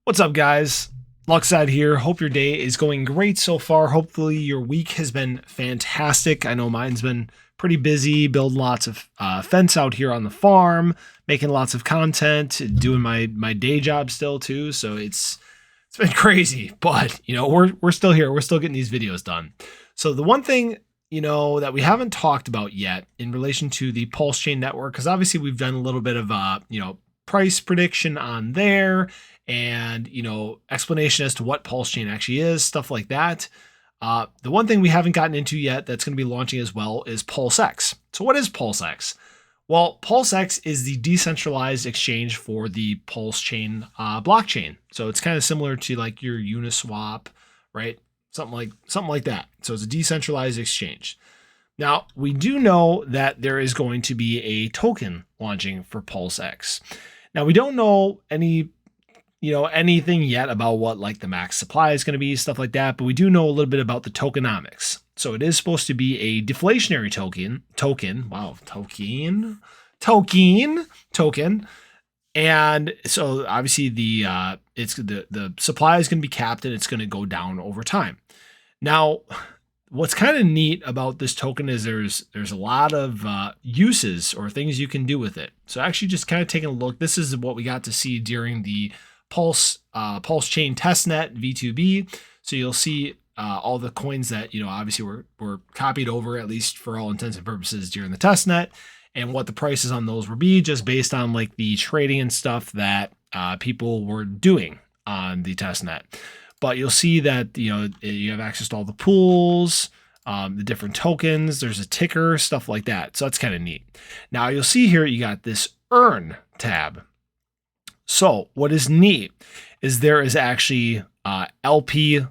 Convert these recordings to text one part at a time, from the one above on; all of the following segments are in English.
What's up, guys? Luckside here. Hope your day is going great so far. Hopefully your week has been fantastic. I know mine's been pretty busy, building lots of fence out here on the farm, making lots of content, doing my day job still too. So it's been crazy, but we're still here. We're still getting these videos done. So the one thing that we haven't talked about yet in relation to the Pulse Chain network, because obviously we've done a little bit of price prediction on there and explanation as to what Pulse Chain actually is, stuff like that. The one thing we haven't gotten into yet that's going to be launching as well is PulseX. So what is PulseX? Well, PulseX is the decentralized exchange for the Pulse Chain blockchain. So it's kind of similar to like your Uniswap, right? Something like that. So it's a decentralized exchange. Now, we do know that there is going to be a token launching for PulseX. Now, we don't know anything yet about what like the max supply is going to be, stuff like that, but we do know a little bit about the tokenomics. So it is supposed to be a deflationary token. And so obviously the supply is going to be capped and it's going to go down over time. Now, what's kind of neat about this token is there's a lot of uses or things you can do with it. So actually just kind of taking a look, this is what we got to see during the Pulse Chain testnet V2B. So you'll see all the coins that obviously were copied over, at least for all intents and purposes, during the testnet, and what the prices on those will be, just based on like the trading and stuff that people were doing on the testnet. But you'll see that you have access to all the pools, the different tokens. There's a ticker, stuff like that. So that's kind of neat. Now you'll see here you got this Earn tab. So what is neat is there is actually LP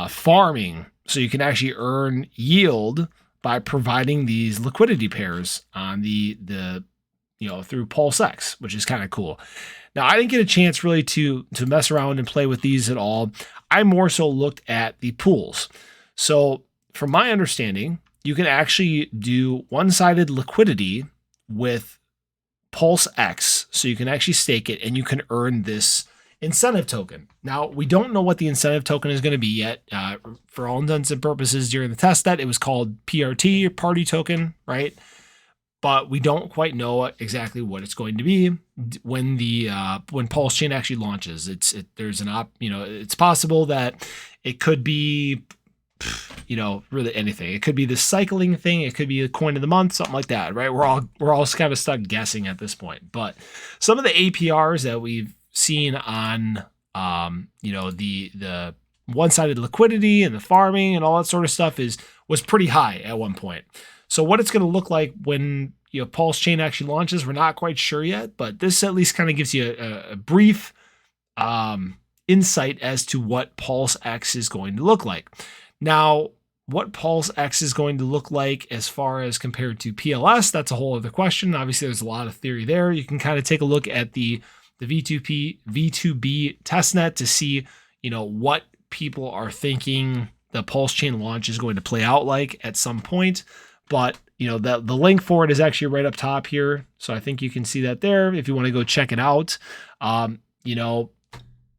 farming. So you can actually earn yield by providing these liquidity pairs on the through PulseX, which is kind of cool. Now, I didn't get a chance really to mess around and play with these at all. I more so looked at the pools. So from my understanding, you can actually do one-sided liquidity with PulseX. So you can actually stake it and you can earn this incentive token. Now, we don't know what the incentive token is going to be yet. For all intents and purposes, during the testnet, it was called PRT, party token, right? But we don't quite know exactly what it's going to be when Pulse Chain actually launches. It's possible that it could be really anything. It could be the cycling thing. It could be a coin of the month, something like that, right? We're all kind of stuck guessing at this point. But some of the APRs that we've seen on the one-sided liquidity and the farming and all that sort of stuff was pretty high at one point. So what it's going to look like when Pulse Chain actually launches, we're not quite sure yet, but this at least kind of gives you a brief insight as to what PulseX is going to look like. Now, what PulseX is going to look like as far as compared to PLS, that's a whole other question. Obviously, there's a lot of theory there. You can kind of take a look at the V2B testnet to see what people are thinking the Pulse Chain launch is going to play out like at some point. But the link for it is actually right up top here, so I think you can see that there if you want to go check it out.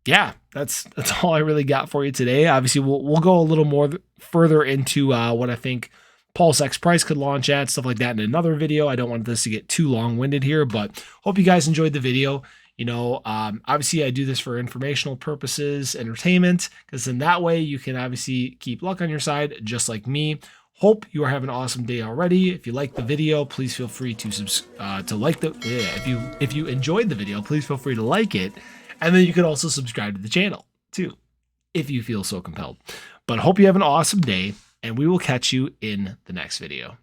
Yeah, that's all I really got for you today. Obviously, we'll go a little more further into what I think PulseX price could launch at, stuff like that, in another video. I don't want this to get too long-winded here, but hope you guys enjoyed the video. Obviously I do this for informational purposes, entertainment, because in that way you can obviously keep luck on your side, just like me. Hope you are having an awesome day already. If you like the video, please feel free to like if you enjoyed the video, please feel free to like it. And then you can also subscribe to the channel too, if you feel so compelled. But hope you have an awesome day, and we will catch you in the next video.